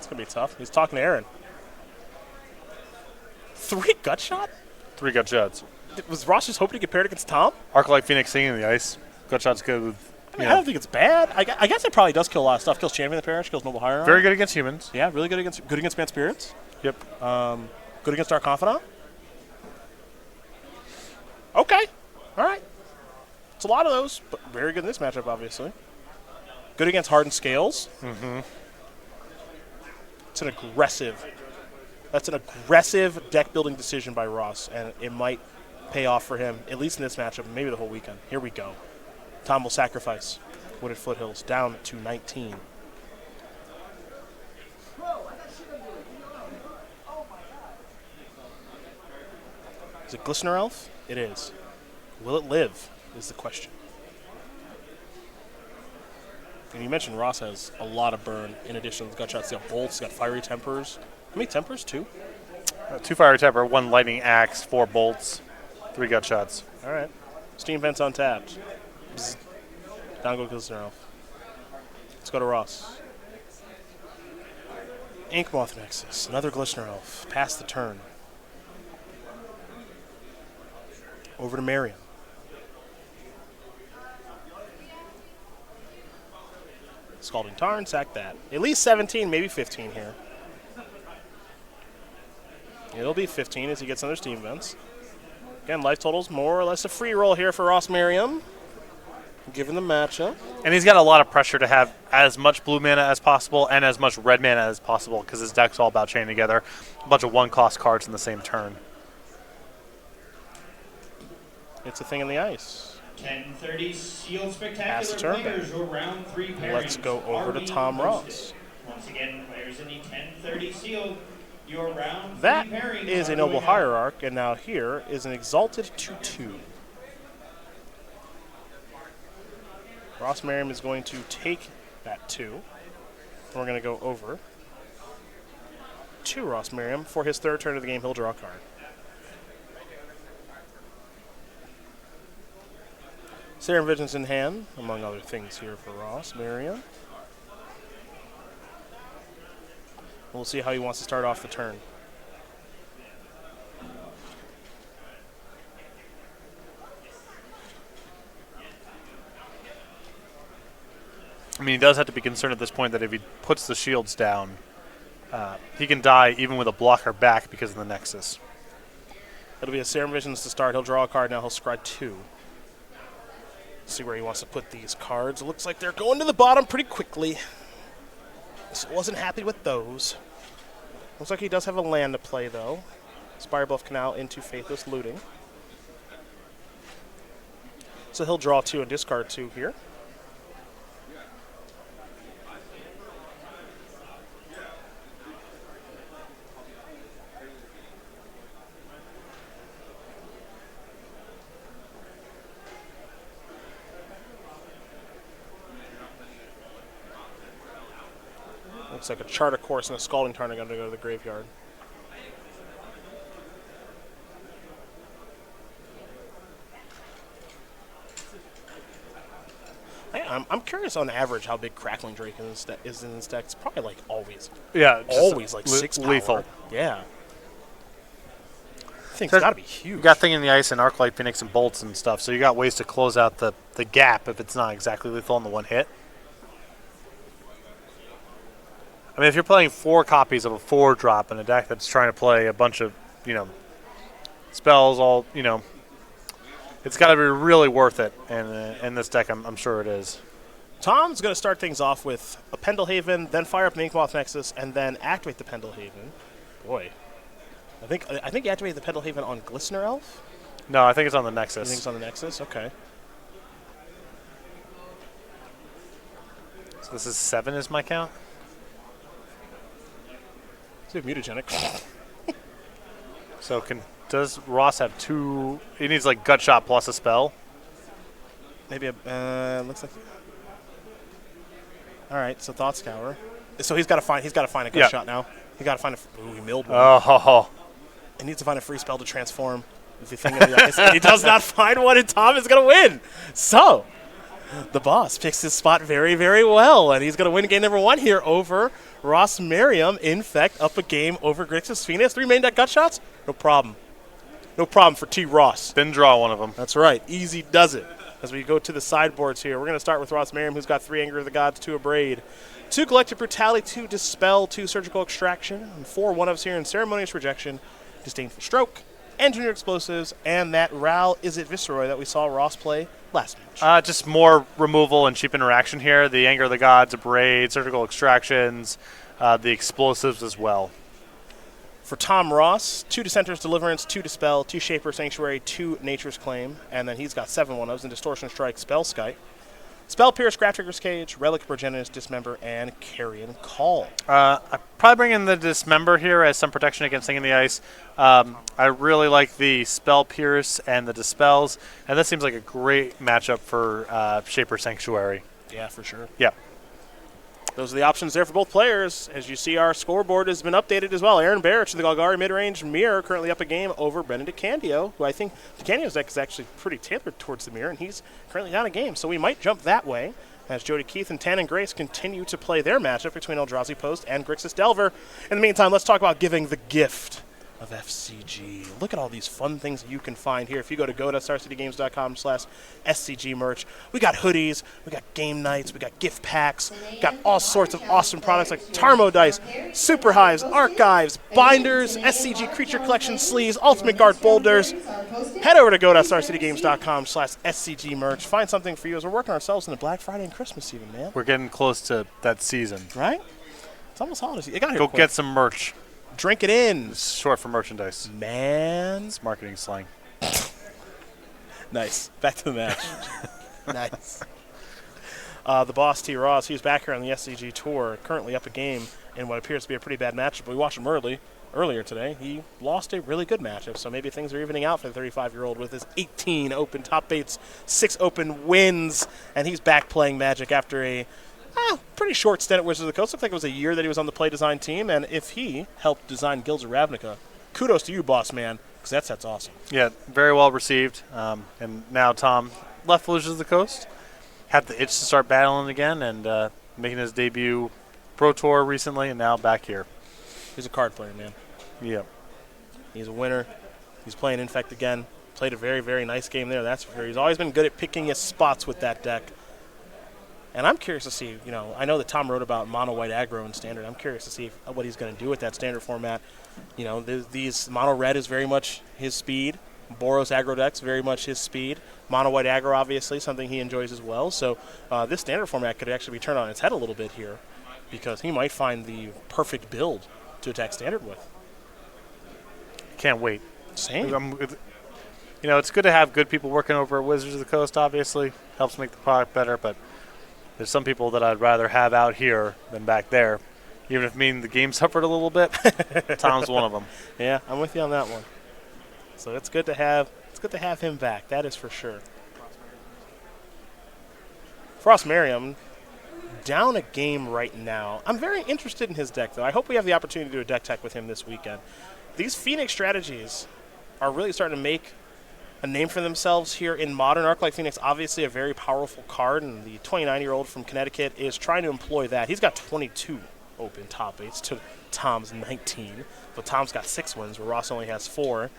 It's going to be tough. He's talking to Aaron. 3 gut shot? 3 gut shots. Was Ross just hoping to get paired against Tom? Arc-Light Phoenix singing in the ice. Gut shot's good with. I mean, I don't think it's bad. I guess it probably does kill a lot of stuff. Kills Champion of the Parish, kills Noble Hierarch. Very good against humans. Yeah, really good against Banned Spirits. Yep. Good against our Confidant. Okay. All right. It's a lot of those, but very good in this matchup, obviously. Good against Hardened Scales. Mm-hmm. It's an aggressive. That's an aggressive deck-building decision by Ross, and it might pay off for him, at least in this matchup, maybe the whole weekend. Here we go. Tom will sacrifice Wooded Foothills down to 19. Is it Glistener Elf? It is. Will it live is the question. And you mentioned Ross has a lot of burn in addition to the gut shots. He's got bolts, he's got fiery tempers. How many tempers? 2? 2 fiery temper, 1 lightning axe, 4 bolts, 3 gut shots. All right. Steam Vents untapped. Bzz. Down go Glistener Elf. Let's go to Ross. Inkmoth Nexus. Another Glistener Elf. Pass the turn. Over to Merriam. Scalding Tarn, sack that. At least 17, maybe 15 here. It'll be 15 as he gets another Steam Vents. Again, life total's more or less a free roll here for Ross Merriam, given the matchup. And he's got a lot of pressure to have as much blue mana as possible and as much red mana as possible because his deck's all about chaining together a bunch of 1-cost cards in the same turn. It's a thing in the ice. 10:30 Sealed Pass the Spectacular turn. players or round 3 pairings. Let's go over to Tom Ross. Once again, players in the 10:30 Sealed, your round 3 That pairings is a are Noble going out. Hierarch, and now here is an Exalted 2/2. Ross Merriam is going to take that 2. And we're going to go over to Ross Merriam. For his 3rd turn of the game, he'll draw a card. Serum Visions in hand, among other things here for Ross Merriam. We'll see how he wants to start off the turn. I mean, he does have to be concerned at this point that if he puts the shields down, he can die even with a blocker back because of the Nexus. It'll be a Serum Visions to start. He'll draw a card now. He'll scry 2. See where he wants to put these cards. It looks like they're going to the bottom pretty quickly. So wasn't happy with those. Looks like he does have a land to play, though. Spirebluff Canal into Faithless Looting. So he'll draw 2 and discard 2 here. Looks like a Charter Course and a Scalding Tarn are going to go to the graveyard. I'm curious on average how big Crackling Drake is in this deck. It's probably like always. Yeah, always like 6 power. lethal. Yeah. I think it's got to be huge. You got Thing in the Ice and Arclight Phoenix and bolts and stuff, so you got ways to close out the gap if it's not exactly lethal in the one hit. I mean, if you're playing 4 copies of a 4-drop in a deck that's trying to play a bunch of, spells, all, it's got to be really worth it. And in this deck, I'm sure it is. Tom's going to start things off with a Pendelhaven, then fire up an Inkmoth Nexus, and then activate the Pendelhaven. Boy. I think you activate the Pendelhaven on Glistener Elf? No, I think it's on the Nexus. You think it's on the Nexus? Okay. So this is 7 is my count? It's mutagenic. So does Ross have 2? He needs like Gut Shot plus a spell. Maybe looks like. All right, so Thought Scour. So he's got to find a Gut Shot now. He got to find a. Ooh, he milled one. Oh. He needs to find a free spell to transform the Thing in the Ice. He does not find one, and Tom is going to win. So the boss picks his spot very, very well, and he's going to win game number 1 here over Ross Merriam, Infect, up a game over Grixis Phoenix. 3 main deck gut shots? No problem. No problem for T. Ross. Didn't draw one of them. That's right. Easy does it. As we go to the sideboards here, we're going to start with Ross Merriam, who's got 3 Anger of the Gods, 2 Abrade, 2 Collective Brutality, 2 Dispel, 2 Surgical Extraction, and 4 1-ofs here in Ceremonious Rejection, Disdainful Stroke, Engineer Explosives, and that Ral Is It Viceroy that we saw Ross play last match. Just more removal and cheap interaction here. The Anger of the Gods, Abrade, Surgical Extractions, the Explosives as well. For Tom Ross, 2 Dissenter's Deliverance, 2 Dispel, 2 Shaper Sanctuary, 2 Nature's Claim, and then he's got 7 1-ofs in Distortion Strike, Spell Skite, Spell Pierce, Graph Trigger's Cage, Relic Progenitus, Dismember, and Carrion Call. I probably bring in the Dismember here as some protection against Thing in the Ice. I really like the Spell Pierce and the Dispels, and this seems like a great matchup for Shaper Sanctuary. Yeah, for sure. Yeah. Those are the options there for both players. As you see, our scoreboard has been updated as well. Aaron Barich, the Golgari mid-range mirror, currently up a game over Brendan DeCandio, who I think DeCandio's deck is actually pretty tailored towards the mirror, and he's currently down a game. So we might jump that way as Jody Keith and Tan and Grace continue to play their matchup between Eldrazi Post and Grixis Delver. In the meantime, let's talk about giving the gift of FCG. Look at all these fun things that you can find here. If you go to go.starcitygames.com/SCG merch, we got hoodies, we got game nights, we got gift packs, we got all sorts of awesome products like Tarmo Dice, Super Hives, Archives, Binders, SCG Creature Collection sleeves, Ultimate Guard boulders. Head over to go.starcitygames.com/SCG merch. Find something for you as we're working ourselves into Black Friday and Christmas even, man. We're getting close to that season. Right? It's almost holiday season. It got here Go quick. get some merch. Drink it in. It's short for merchandise. Man. It's marketing slang. Nice. Back to the match. Nice. The boss, T. Ross, he's back here on the SCG Tour, currently up a game in what appears to be a pretty bad matchup. We watched him earlier today. He lost a really good matchup, so maybe things are evening out for the 35-year-old with his 18 open top 8s, 6 open wins, and he's back playing Magic after a pretty short stint at Wizards of the Coast. Looked like it was a year that he was on the play design team, and if he helped design Guilds of Ravnica, kudos to you, boss man, because that's awesome. Yeah, very well received. And now Tom left Wizards of the Coast, had the itch to start battling again, and making his debut Pro Tour recently, and now back here. He's a card player, man. Yeah. He's a winner. He's playing Infect again. Played a very, very nice game there, that's for sure. He's always been good at picking his spots with that deck. And I'm curious to see, I know that Tom wrote about mono white aggro in Standard. I'm curious to see what he's going to do with that Standard format. These mono red is very much his speed. Boros aggro deck's very much his speed. Mono white aggro, obviously, something he enjoys as well. So this Standard format could actually be turned on its head a little bit here because he might find the perfect build to attack Standard with. Can't wait. Same. It's good to have good people working over at Wizards of the Coast, obviously. Helps make the product better, but there's some people that I'd rather have out here than back there, even if the game suffered a little bit. Tom's one of them. Yeah, I'm with you on that one. So it's good to have him back. That is for sure. Ross Merriam down a game right now. I'm very interested in his deck, though. I hope we have the opportunity to do a deck tech with him this weekend. These Phoenix strategies are really starting to make a name for themselves here in Modern. Arclight Phoenix, obviously a very powerful card, and the 29-year-old from Connecticut is trying to employ that. He's got 22 open top 8s to Tom's 19, but Tom's got 6 wins, where Ross only has 4.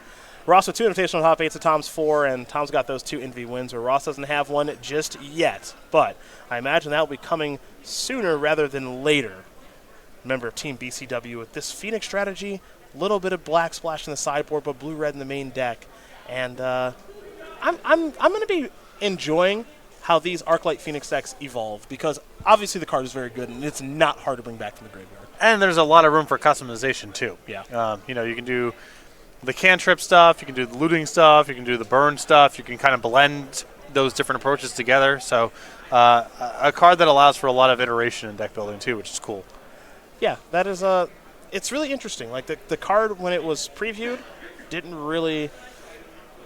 Ross with 2 invitational top 8s to Tom's 4, and Tom's got those 2 Envy wins, where Ross doesn't have one just yet, but I imagine that will be coming sooner rather than later. Member of Team BCW with this Phoenix strategy, a little bit of black splash in the sideboard, but blue-red in the main deck. And I'm going to be enjoying how these Arclight Phoenix decks evolve because obviously the card is very good and it's not hard to bring back from the graveyard. And there's a lot of room for customization too. Yeah. You can do the cantrip stuff, you can do the looting stuff, you can do the burn stuff. You can kind of blend those different approaches together. So a card that allows for a lot of iteration in deck building too, which is cool. Yeah, that is it's really interesting. Like the card when it was previewed didn't really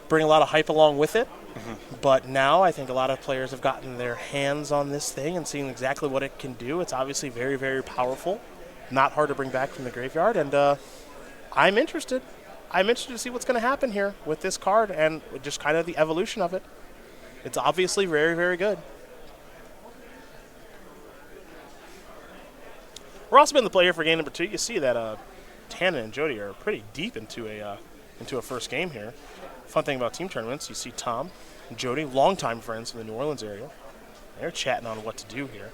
bring a lot of hype along with it. Mm-hmm. But now I think a lot of players have gotten their hands on this thing and seen exactly what it can do. It's obviously very, very powerful. Not hard to bring back from the graveyard. And I'm interested. I'm interested to see what's going to happen here with this card and just kind of the evolution of it. It's obviously very, very good. Ross has been the player for game number 2. You see that Tannen and Jody are pretty deep into a first game here. Fun thing about team tournaments, you see Tom and Jody, longtime friends from the New Orleans area. They're chatting on what to do here.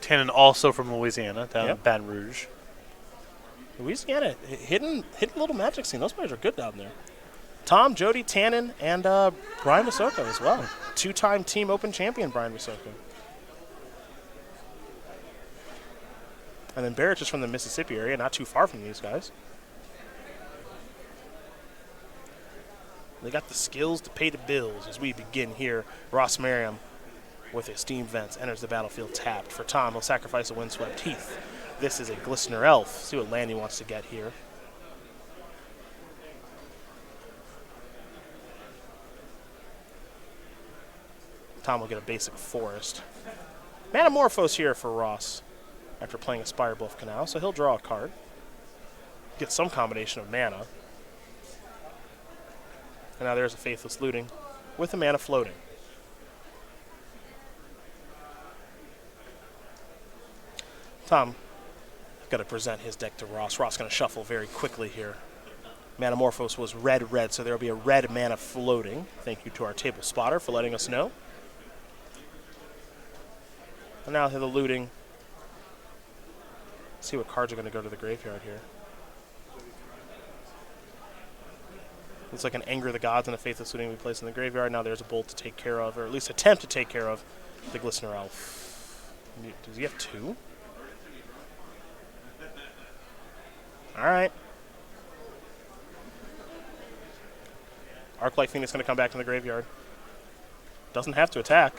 Tannen also from Louisiana, down Yep. in Baton Rouge. Louisiana, hidden little magic scene. Those players are good down there. Tom, Jody, Tannen, and Brian Visoko as well. 2-time Team Open champion, Brian Visoko. And then Barich is from the Mississippi area, not too far from these guys. They got the skills to pay the bills as we begin here. Ross Merriam with his Steam Vents enters the battlefield tapped. For Tom, he'll sacrifice a Windswept Heath. This is a Glistener Elf. See what land he wants to get here. Tom will get a basic forest. Manamorphose here for Ross after playing a Spire Bluff Canal, so he'll draw a card. Get some combination of mana. And now there's a Faithless Looting with a mana floating. Tom got to present his deck to Ross. Ross going to shuffle very quickly here. Manamorphose was red, so there will be a red mana floating. Thank you to our table spotter for letting us know. And now the looting. Let's see what cards are going to go to the graveyard here. Looks like an Anger of the Gods and a Faithless Looting we place in the graveyard. Now there's a Bolt to take care of, or at least attempt to take care of, the Glistener Elf. Does he have 2? All right. Arclight Phoenix going to come back to the graveyard. Doesn't have to attack.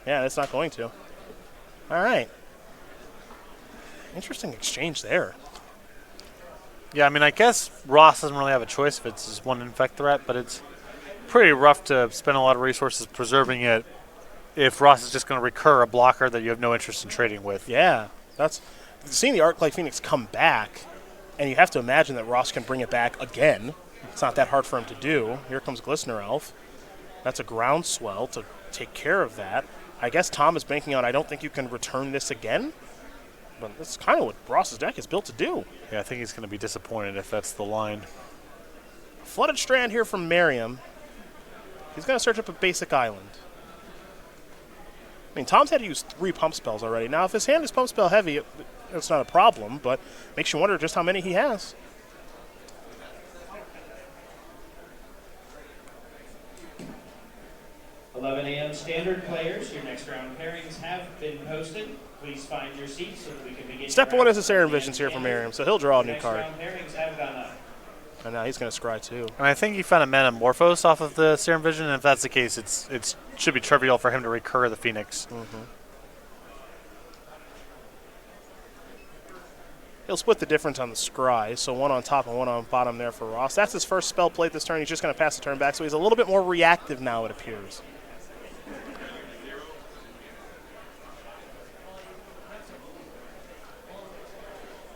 Yeah, it's not going to. All right. Interesting exchange there. Yeah, I mean, I guess Ross doesn't really have a choice if it's just one infect threat, but it's pretty rough to spend a lot of resources preserving it if Ross is just going to recur a blocker that you have no interest in trading with. Yeah, that's seeing the Arclight Phoenix come back, and you have to imagine that Ross can bring it back again. It's not that hard for him to do. Here comes Glistener Elf. That's a groundswell to take care of that. I guess Tom is banking on, I don't think you can return this again. But that's kind of what Ross's deck is built to do. Yeah, I think he's going to be disappointed if that's the line. Flooded Strand here from Merriam. He's going to search up a basic island. I mean, Tom's had to use 3 pump spells already. Now, if his hand is pump spell heavy, it's not a problem, but makes you wonder just how many he has. $11 a.m. standard players, your next round pairings have been posted. Please find your seats so that we can begin. Step 1 is a Serum Visions here from Merriam, so he'll draw a new card. Next round pairings have gone up. And now he's going to scry 2. And I think he found a Manamorphose off of the Serum Vision, and if that's the case, it should be trivial for him to recur the Phoenix. Mm-hmm. He'll split the difference on the scry, so 1 on top and 1 on bottom there for Ross. That's his first spell played this turn. He's just going to pass the turn back, so he's a little bit more reactive now, it appears.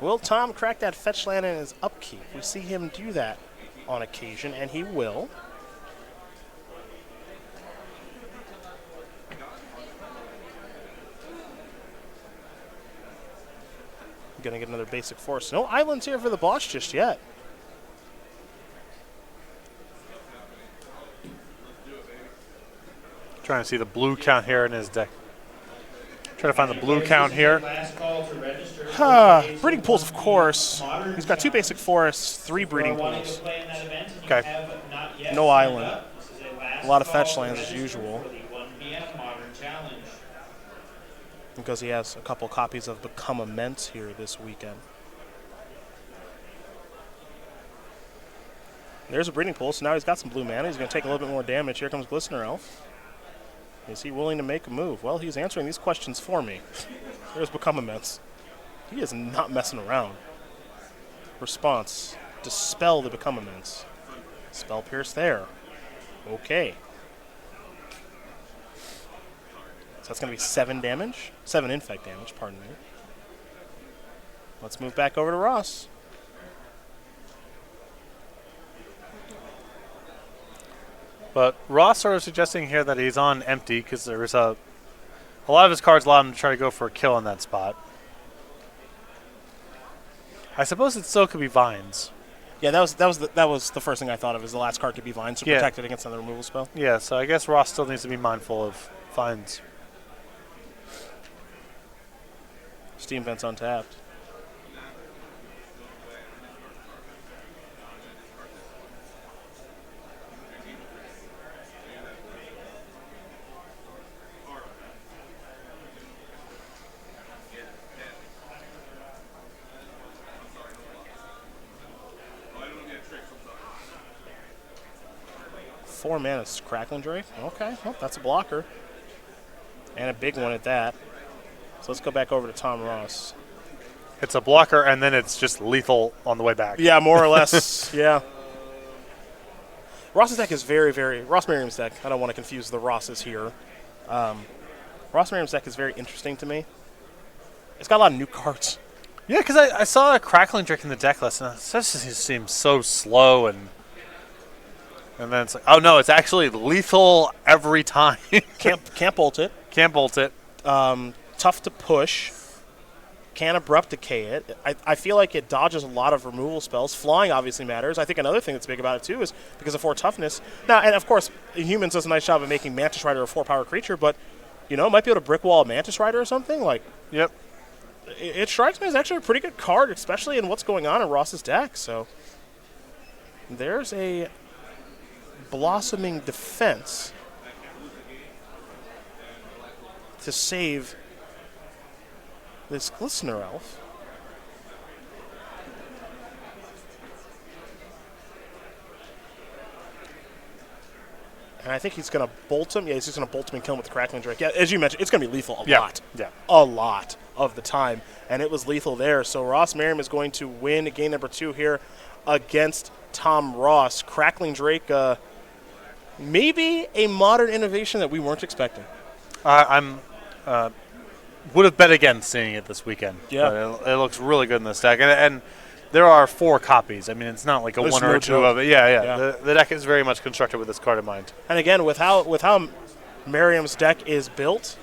Will Tom crack that fetch land in his upkeep? We see him do that on occasion, and he will. Gonna get another basic force. No islands here for the boss just yet. Trying to see the blue count here in his deck. Trying to find the blue count here. Last call to register. Breeding pools, of course. He's got 2 basic forests, 3 breeding pools. Okay. No island. A lot of fetch lands as usual. Because he has a couple copies of Become Immense here this weekend. There's a breeding pool, so now he's got some blue mana. He's going to take a little bit more damage. Here comes Glistener Elf. Is he willing to make a move? Well, he's answering these questions for me. There's Become Immense. He is not messing around. Response. Dispel the Become Immense. Spell Pierce there. Okay. So that's going to be 7 damage. 7 infect damage, pardon me. Let's move back over to Ross. But Ross sort of suggesting here that he's on empty because there's a lot of his cards allow him to try to go for a kill in that spot. I suppose it still could be Vines. Yeah, that was the first thing I thought of. Is the last card could be Vines to protect it against another removal spell. Yeah, so I guess Ross still needs to be mindful of Vines. Steam Vent's untapped. Four mana Crackling Drake. Okay, well, that's a blocker. And a big one at that. So let's go back over to Tom Ross. It's a blocker, and then it's just lethal on the way back. Yeah, more or less. Yeah. Ross's deck is very, very... Ross Merriam's deck. I don't want to confuse the Rosses here. Ross Merriam's deck is very interesting to me. It's got a lot of new cards. Yeah, because I saw a Crackling Drake in the deck list, and it just seems so slow and then it's like, oh no, it's actually lethal every time. Can't bolt it. Can't bolt it. Tough to push. Can't abrupt decay it. I feel like it dodges a lot of removal spells. Flying obviously matters. I think another thing that's big about it too is because of 4 toughness. Now, and of course, Humans does a nice job of making Mantis Rider a 4-power creature, but might be able to brick wall a Mantis Rider or something. Like, yep. It strikes me as actually a pretty good card, especially in what's going on in Ross's deck. So there's a Blossoming Defense to save this Glistener Elf. And I think he's going to bolt him. Yeah, he's just going to bolt him and kill him with the Crackling Drake. Yeah, as you mentioned, it's going to be lethal a lot. Yeah. A lot of the time. And it was lethal there. So Ross Merriam is going to win game number 2 here against Tom Ross. Crackling Drake, maybe a modern innovation that we weren't expecting. Would have bet against seeing it this weekend. Yeah. But it looks really good in this deck. And there are 4 copies. I mean, it's not like There's one no or two joke. of it. Yeah. The deck is very much constructed with this card in mind. And again, with how Merriam's deck is built,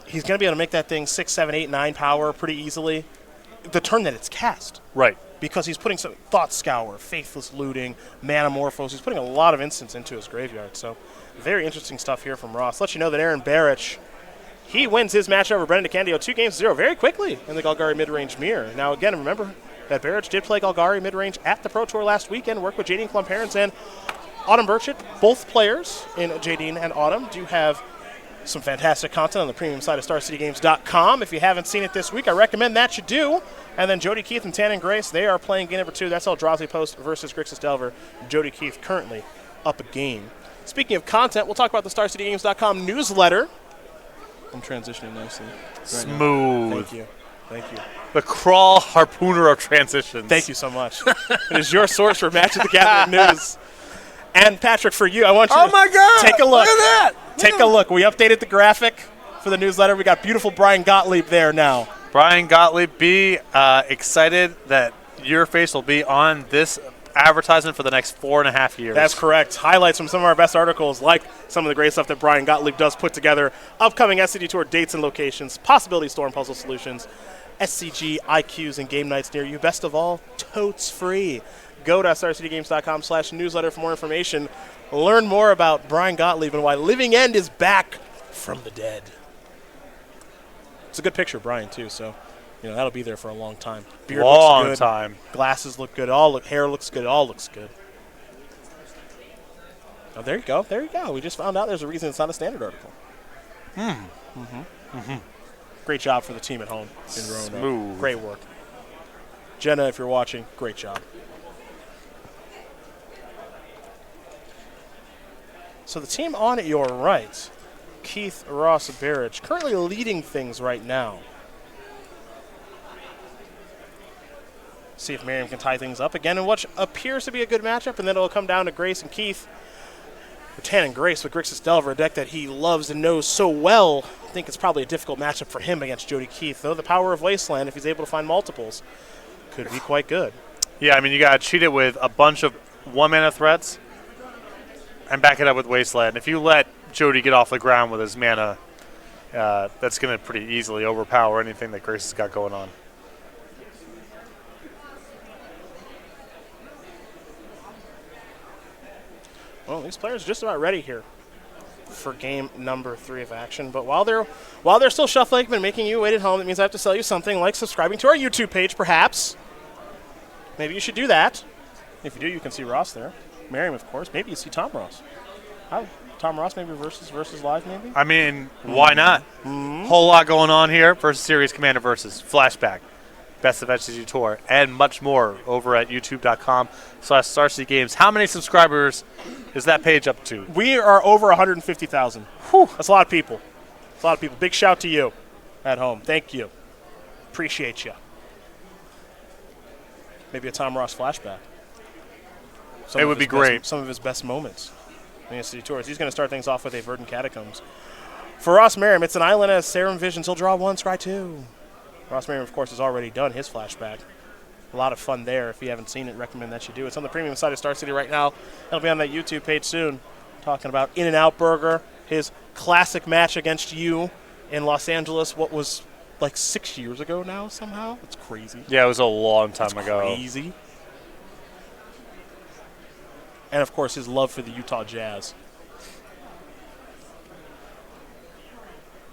he's going to be able to make that thing 6, 7, 8, 9 power pretty easily. The turn that it's cast. Right. Because he's putting some Thought Scour, Faithless Looting, Manamorphose. He's putting a lot of instants into his graveyard. So very interesting stuff here from Ross. Let you know that Aaron Barich, he wins his match over Brendan DeCandio 2-0 very quickly in the Golgari Midrange Mirror. Now, again, remember that Barich did play Golgari Midrange at the Pro Tour last weekend, worked with JD and Klumparents and Autumn Burchett. Both players in JD and Autumn do have some fantastic content on the premium side of StarCityGames.com. If you haven't seen it this week, I recommend that you do. And then Jody Keith and Tannen Grace, they are playing game number 2. That's Eldrazi Post versus Grixis Delver. Jody Keith currently up a game. Speaking of content, we'll talk about the StarCityGames.com newsletter. I'm transitioning nicely. Smooth. Thank you. The crawl harpooner of transitions. Thank you so much. It is your source for Match of the Gathering news. And Patrick, for you, I want you Oh my God! take a look. Look at that! Take a look. We updated the graphic for the newsletter. We got beautiful Brian Gottlieb there now. Brian Gottlieb, be excited that your face will be on this advertisement for the next 4.5 years. That's correct. Highlights from some of our best articles, like some of the great stuff that Brian Gottlieb does put together, upcoming SCG Tour dates and locations, Possibility Storm puzzle solutions, SCG IQs and game nights near you. Best of all, totes free. Go to StarCityGames.com/newsletter for more information. Learn more about Brian Gottlieb and why Living End is back from the dead. It's a good picture of Brian, too, so that'll be there for a long time. Beard long looks good. time. Glasses look good. Hair looks good. All looks good. Oh, there you go. There you go. We just found out there's a reason it's not a standard article. Great job for the team at home in Roanoke. Smooth. Great work. Jenna, if you're watching, great job. So the team on your right, Keith, Ross, Barich, currently leading things right now. See if Merriam can tie things up again in what appears to be a good matchup, and then it'll come down to Grace and Keith. Tannen Grace with Grixis Delver, a deck that he loves and knows so well. I think it's probably a difficult matchup for him against Jody Keith, though the power of Wasteland, if he's able to find multiples, could be quite good. Yeah, I mean, you got to cheat it with a bunch of 1-mana threats. and back it up with Wasteland. If you let Jody get off the ground with his mana, that's going to pretty easily overpower anything that Grace has got going on. Well, these players are just about ready here for game number 3 of action. But while they're still shuffling and making you wait at home, that means I have to sell you something like subscribing to our YouTube page, perhaps. Maybe you should do that. If you do, you can see Ross there. Merriam, of course. Maybe you see Tom Ross. Tom Ross maybe versus live, maybe? I mean, why not? Whole lot going on here. Versus Series Commander versus Flashback, Best of SCG Tour, and much more over at youtube.com/StarCityGames. How many subscribers is that page up to? We are over 150,000. That's a lot of people. That's a lot of people. Big shout to you at home. Thank you. Appreciate you. Maybe a Tom Ross flashback. It would be great. Some of his best moments in the SCG Tours. He's going to start things off with a Verdant Catacombs. For Ross Merriam, it's an island as Serum Visions. He'll draw 1, scry 2. Ross Merriam, of course, has already done his flashback. A lot of fun there. If you haven't seen it, recommend that you do. It's on the premium side of Star City right now. It'll be on that YouTube page soon. Talking about In-N-Out Burger, his classic match against you in Los Angeles. What was like 6 years ago now somehow? It's crazy. Yeah, it was a long time ago. Crazy. And, of course, his love for the Utah Jazz,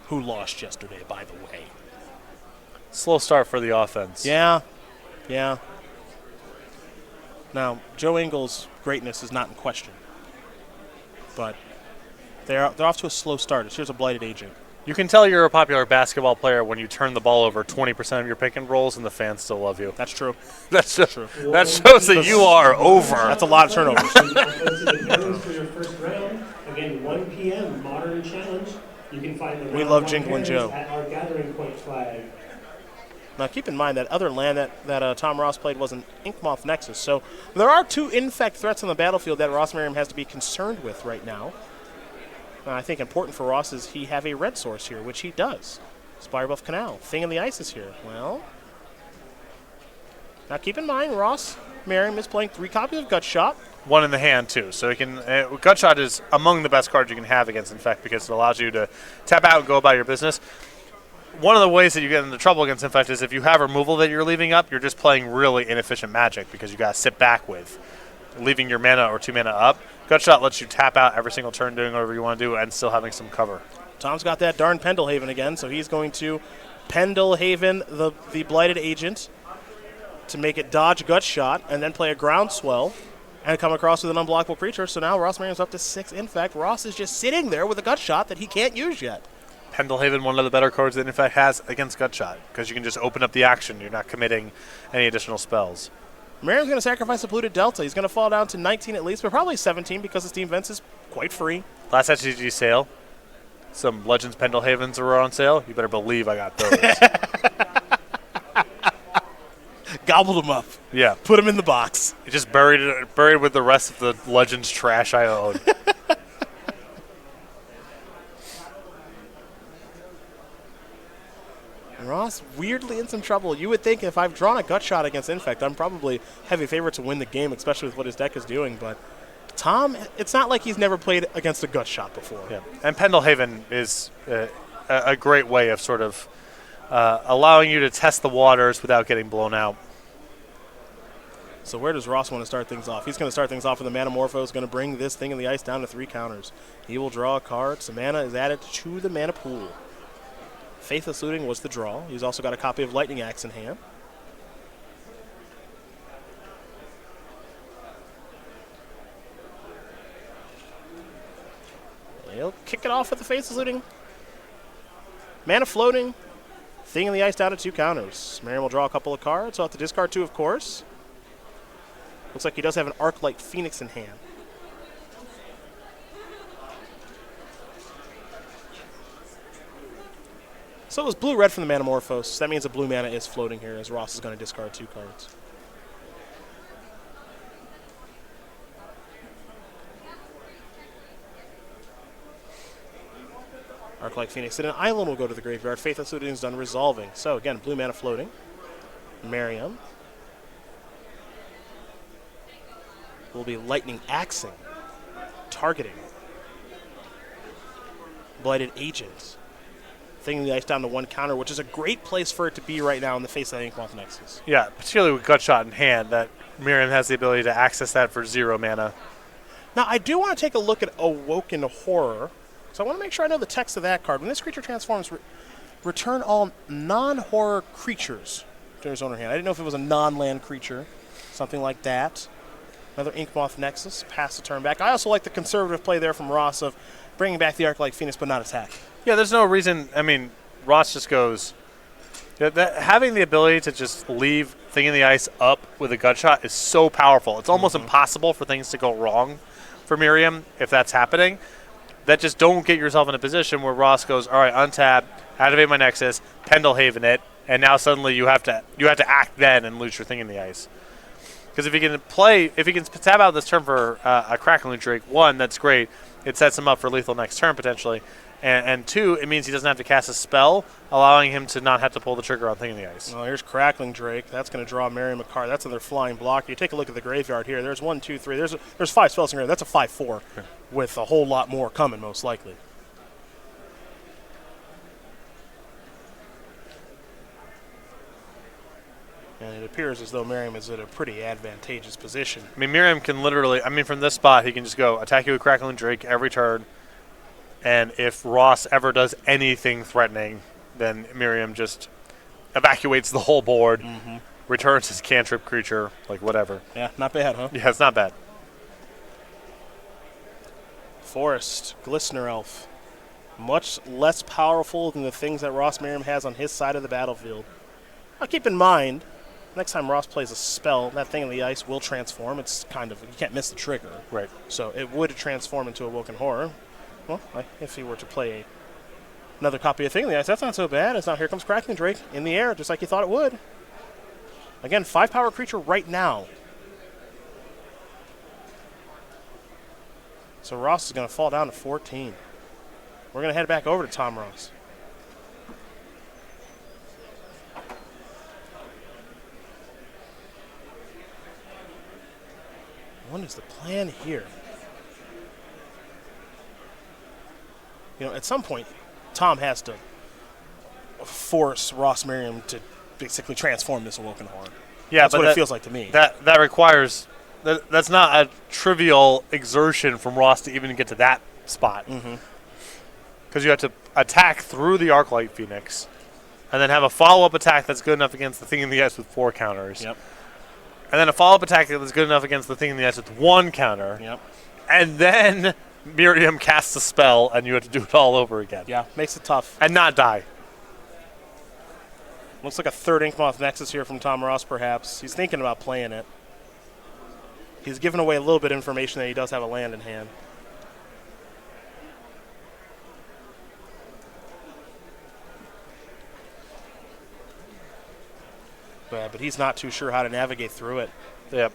who lost yesterday, by the way. Slow start for the offense. Yeah. Now, Joe Ingles' greatness is not in question, but they're off to a slow start. Here's a Blighted Agent. You can tell you're a popular basketball player when you turn the ball over 20% of your pick and rolls and the fans still love you. That's true. That shows that you are over. That's a lot of turnovers. For your first round, again, 1 p.m. Modern Challenge. You can find the We love Jingle and Joe. at our Gathering Point flag. Now, keep in mind that other land that Tom Ross played was an Inkmoth Nexus. So there are 2 infect threats on the battlefield that Ross Merriam has to be concerned with right now. I think important for Ross is he have a red source here, which he does. Spirebuff Canal. Thing in the Ice is here. Well, now keep in mind, Ross Merriam is playing 3 copies of Gutshot. 1 in the hand, too. So he can Gutshot is among the best cards you can have against Infect because it allows you to tap out and go about your business. One of the ways that you get into trouble against Infect is if you have removal that you're leaving up, you're just playing really inefficient Magic because you got to sit back with leaving your mana or 2 mana up. Gutshot lets you tap out every single turn doing whatever you want to do and still having some cover. Tom's got that darn Pendelhaven again, so he's going to Pendelhaven the Blighted Agent to make it dodge Gutshot and then play a Groundswell and come across with an unblockable creature. So now Ross Merriam's up to 6. In fact, Ross is just sitting there with a Gutshot that he can't use yet. Pendelhaven, one of the better cards that Infect has against Gutshot because you can just open up the action. You're not committing any additional spells. Merriam's going to sacrifice a Polluted Delta. He's going to fall down to 19 at least, but probably 17 because the Steam Vents is quite free. Last SCG sale, some Legends Pendelhavens were on sale. You better believe I got those. Gobbled them up. Yeah. Put them in the box. You just buried with the rest of the Legends trash I own. Ross weirdly in some trouble. You would think if I've drawn a Gutshot against Infect, I'm probably heavy favorite to win the game, especially with what his deck is doing. But Tom, it's not like he's never played against a Gutshot before. Yeah, and Pendelhaven is a great way of sort of allowing you to test the waters without getting blown out. So where does Ross want to start things off? He's going to start things off with the Manamorpho. Going to bring this Thing in the Ice down to 3 counters. He will draw a card. Some mana is added to the mana pool. Faithless Looting was the draw. He's also got a copy of Lightning Axe in hand. He'll kick it off with the Faithless Looting. Mana Floating. Thing in the Ice down to 2 counters. Merriam will draw a couple of cards. He'll have to discard 2, of course. Looks like he does have an Arclight Phoenix in hand. So it was blue-red from the Manamorphose. That means the blue mana is floating here, as Ross is going to discard 2 cards. Arclight Phoenix. And an island will go to the graveyard. Faithless Looting is done resolving. So again, blue mana floating. Merriam will be Lightning Axing targeting. Blighted Agent. Thing the ice down to 1 counter, which is a great place for it to be right now in the face of that Inkmoth Nexus. Yeah, particularly with Gutshot in hand, that Merriam has the ability to access that for 0 mana. Now, I do want to take a look at Awoken Horror, so I want to make sure I know the text of that card. When this creature transforms, return all non-horror creatures to his owner hand. I didn't know if it was a non-land creature, something like that. Another Inkmoth Nexus, pass the turn back. I also like the conservative play there from Ross of bringing back the Arc-like Phoenix but not attack. Yeah, there's no reason. I mean, Ross just goes. Having the ability to just leave Thing in the Ice up with a Gutshot is so powerful. It's almost impossible for things to go wrong for Merriam if that's happening. That just don't get yourself in a position where Ross goes, all right, untap, activate my Nexus, Pendlehaven it, and now suddenly you have to act then and lose your Thing in the Ice. Because if he can tap out this turn for a Crackling Drake, 1, that's great. It sets him up for lethal next turn potentially. And 2, it means he doesn't have to cast a spell, allowing him to not have to pull the trigger on Thing in the Ice. Well, here's Crackling Drake. That's going to draw Merriam a card. That's another flying block. You take a look at the graveyard here. There's 1, 2, 3. There's 5 spells in here. That's a 5/4 with a whole lot more coming, most likely. And it appears as though Merriam is in a pretty advantageous position. I mean, Merriam can literally, from this spot, he can just go attack you with Crackling Drake every turn. And if Ross ever does anything threatening, then Merriam just evacuates the whole board, returns his cantrip creature, like whatever. Yeah, not bad, huh? Yeah, it's not bad. Forest, Glistener Elf. Much less powerful than the things that Ross Merriam has on his side of the battlefield. Now keep in mind, next time Ross plays a spell, that Thing in the Ice will transform. It's kind of, you can't miss the trigger. Right. So it would transform into Awoken Horror. Well, if he were to play another copy of Thing in the Ice, that's not so bad. It's now here comes Crackling Drake in the air, just like you thought it would. Again, 5-power creature right now. So Ross is going to fall down to 14. We're going to head back over to Tom Ross. What is the plan here? At some point, Tom has to force Ross Merriam to basically transform this Awoken Horror. Yeah, that's but what it feels like to me. That requires that's not a trivial exertion from Ross to even get to that spot. Because you have to attack through the Arclight Phoenix, and then have a follow-up attack that's good enough against the Thing in the Ice with 4 counters. Yep. And then a follow-up attack that's good enough against the Thing in the Ice with 1 counter. Yep. And then Merriam casts a spell, and you have to do it all over again. Yeah, makes it tough. And not die. Looks like a third Inkmoth Nexus here from Tom Ross, perhaps. He's thinking about playing it. He's giving away a little bit of information that he does have a land in hand. But he's not too sure how to navigate through it. Yep.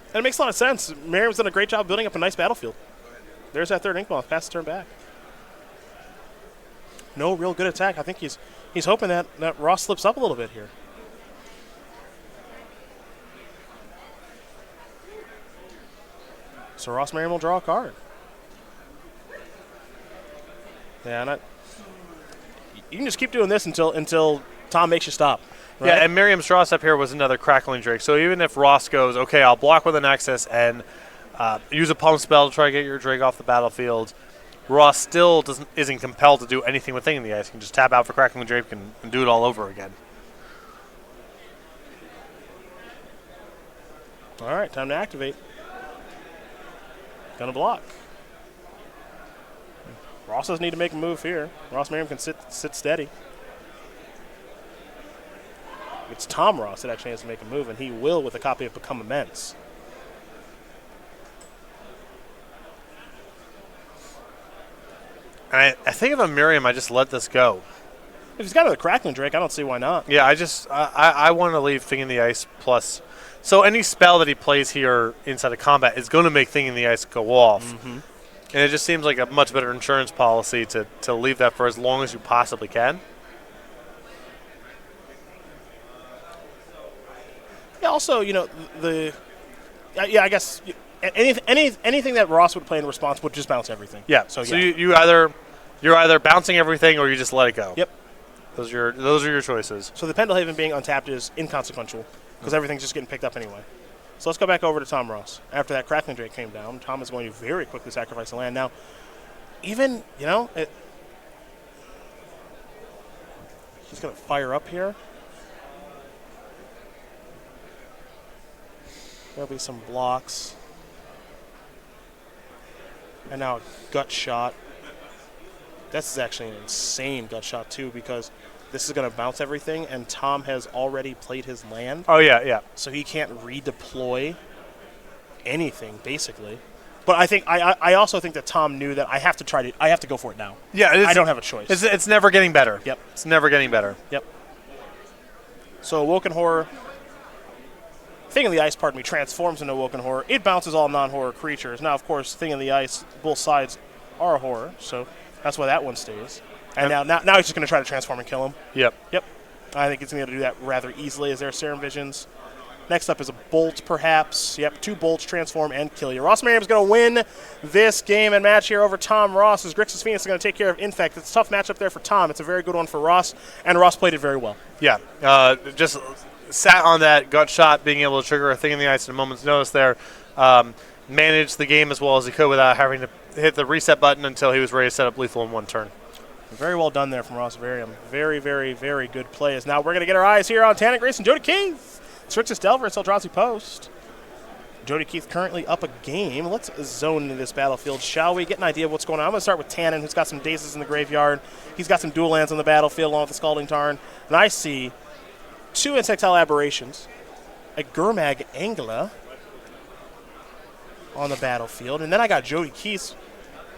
And it makes a lot of sense. Merriam's done a great job building up a nice battlefield. There's that third Inkmoth. Pass the turn back. No real good attack. I think he's hoping that Ross slips up a little bit here. So Ross Merriam will draw a card. Yeah, you can just keep doing this until Tom makes you stop. Right? Yeah, and Merriam's draw step here was another Crackling Drake. So even if Ross goes, okay, I'll block with an Nexus and use a pump spell to try to get your Drake off the battlefield, Ross still isn't compelled to do anything with Thing in the Ice. He can just tap out for Crackling Drake and do it all over again. All right, time to activate. Gonna block. Ross doesn't need to make a move here. Ross Merriam can sit steady. It's Tom Ross that actually has to make a move, and he will with a copy of Become Immense. And I think if I'm Merriam, I just let this go. If he's got another Crackling Drake, I don't see why not. Yeah, I want to leave Thing in the Ice plus. So any spell that he plays here inside of combat is going to make Thing in the Ice go off. And it just seems like a much better insurance policy to leave that for as long as you possibly can. Yeah, also, I guess anything that Ross would play in response would just bounce everything. Yeah. So you're either bouncing everything or you just let it go. Yep. Those are your choices. So the Pendelhaven being untapped is inconsequential because everything's just getting picked up anyway. So let's go back over to Tom Ross. After that Crackling Drake came down, Tom is going to very quickly sacrifice the land. Now, even, he's going to fire up here. There'll be some blocks. And now a gut shot. This is actually an insane gut shot, too, because this is going to bounce everything, and Tom has already played his land. Oh, yeah. So he can't redeploy anything, basically. But I also think that Tom knew that I have to go for it now. Yeah, I don't have a choice. It's never getting better. Yep. It's never getting better. Yep. So Awoken Horror, Thing in the Ice, transforms into Awoken Horror. It bounces all non-horror creatures. Now, of course, Thing in the Ice, both sides are a horror, so that's why that one stays. And now he's just going to try to transform and kill him. Yep. I think he's going to do that rather easily as there are Serum Visions. Next up is a Bolt, perhaps. Yep, 2 Bolts, transform, and kill you. Ross Merriam is going to win this game and match here over Tom Ross, as Grixis Phoenix is going to take care of Infect. It's a tough matchup there for Tom. It's a very good one for Ross, and Ross played it very well. Yeah, just sat on that gut shot, being able to trigger a Thing in the Ice at a moment's notice there. Managed the game as well as he could without having to hit the reset button until he was ready to set up lethal in one turn. Very well done there from Ross Merriam. Very, very, very good plays. Now we're going to get our eyes here on Tannen Grace and Jody Keith. Strixus Delver, Eldrazi Post. Jody Keith currently up a game. Let's zone into this battlefield, shall we? Get an idea of what's going on. I'm going to start with Tannen, who's got some Dazes in the graveyard. He's got some dual lands on the battlefield along with the Scalding Tarn. And I see 2 Insectile Aberrations, a Gurmag Angler on the battlefield. And then I got Jody Keith.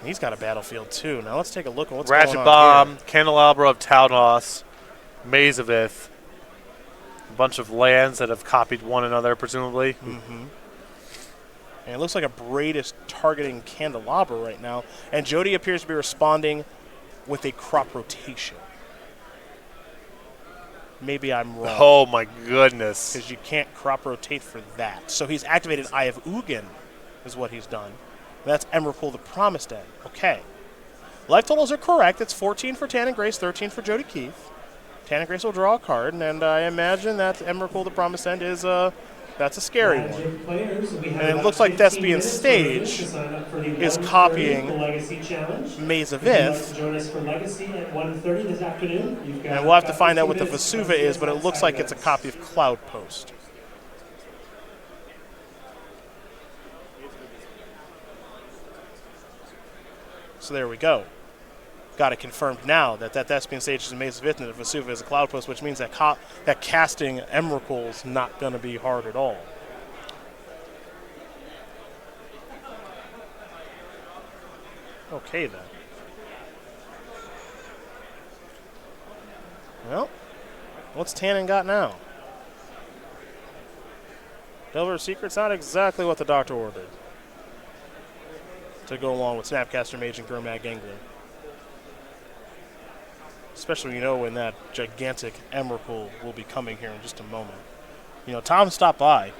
He's got a battlefield, too. Now let's take a look at what's Ratchet going on Bomb, here. Candelabra of Talnos, Maze of Ith, a bunch of lands that have copied one another, presumably. Mm-hmm. And it looks like a Braid is targeting Candelabra right now. And Jody appears to be responding with a crop rotation. Maybe I'm wrong. Oh, my goodness. Because you can't crop rotate for that. So he's activated Eye of Ugin, is what he's done. And that's Emrakul the Promised End. Okay. Life totals are correct. It's 14 for Tannen Grace, 13 for Jody Keith. Tannen Grace will draw a card, and I imagine that Emrakul the Promised End is that's a scary one. And it looks like Thespian Stage is copying Maze of Ith. And we'll have to find out what the Vesuva is, but it looks like it's a copy of Cloud Post. So there we go. Got it confirmed now that Thespian Stage is a Maze of Ith and that Vesuva is a Cloud Post, which means that that casting Emrakul is not going to be hard at all. Okay, then. Well, what's Tannen got now? Delver's Secret's not exactly what the doctor ordered to go along with Snapcaster Mage and Gurmag Angler. Especially, when that gigantic Emrakul will be coming here in just a moment. Tom stopped by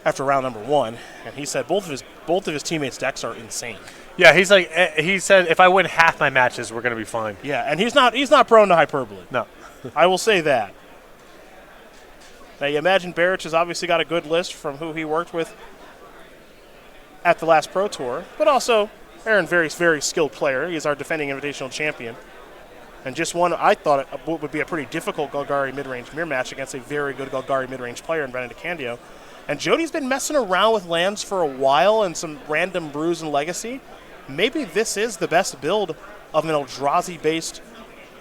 after round number 1, and he said both of his teammates' decks are insane. Yeah, he said if I win half my matches, we're going to be fine. Yeah, and he's not prone to hyperbole. No. I will say that. Now, you imagine Barich has obviously got a good list from who he worked with at the last Pro Tour, but also Aaron, very, very skilled player. He's our defending invitational champion. And just one, I thought it would be a pretty difficult Golgari mid-range mirror match against a very good Golgari mid-range player in Brennan DeCandio. And Jody's been messing around with lands for a while and some random brews and legacy. Maybe this is the best build of an Eldrazi-based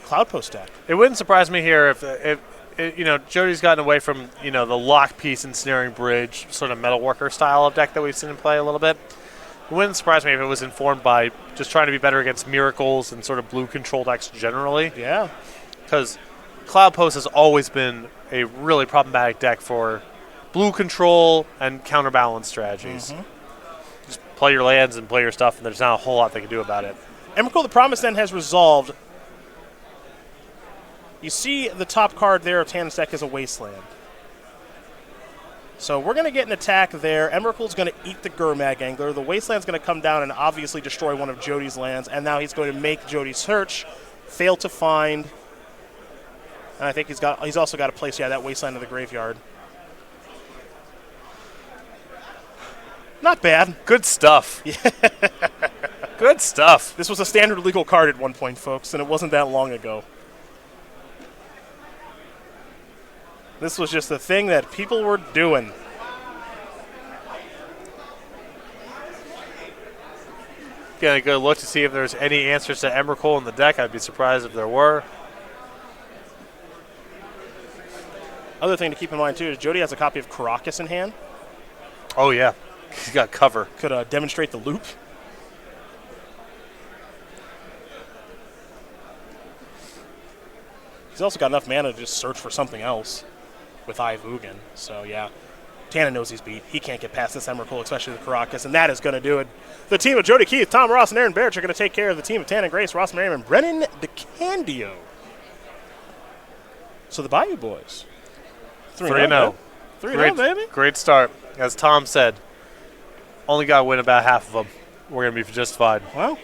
Cloud Post deck. It wouldn't surprise me here if Jody's gotten away from, the lock piece and snaring bridge sort of metalworker style of deck that we've seen him play a little bit. It wouldn't surprise me if it was informed by just trying to be better against miracles and sort of blue control decks generally. Yeah. Because Cloud Post has always been a really problematic deck for blue control and counterbalance strategies. Mm-hmm. Just play your lands and play your stuff, and there's not a whole lot they can do about it. Emrakul the Promised End has resolved. You see the top card there of Tannen's deck is a Wasteland. So we're going to get an attack there. Emrakul's going to eat the Gurmag Angler. The Wasteland's going to come down and obviously destroy one of Jody's lands, and now he's going to make Jody search, fail to find, and I think he's also got to place that Wasteland in the graveyard. Not bad. Good stuff. Yeah. Good stuff. This was a standard legal card at one point, folks, and it wasn't that long ago. This was just a thing that people were doing. Getting a good look to see if there's any answers to Emrakul in the deck. I'd be surprised if there were. Other thing to keep in mind, too, is Jody has a copy of Karakas in hand. Oh, yeah. He's got cover. Could demonstrate the loop. He's also got enough mana to just search for something else with Ivugan. So, yeah, Tannen knows he's beat. He can't get past this Emrakul, especially the Karakas, and that is going to do it. The team of Jody Keith, Tom Ross, and Aaron Barich are going to take care of the team of Tannen Grace, Ross Merriam, and Brennan DeCandio. So the Bayou boys. 3-0. 3-0, baby. Great start. As Tom said, only got to win about half of them. We're going to be just fine. Well,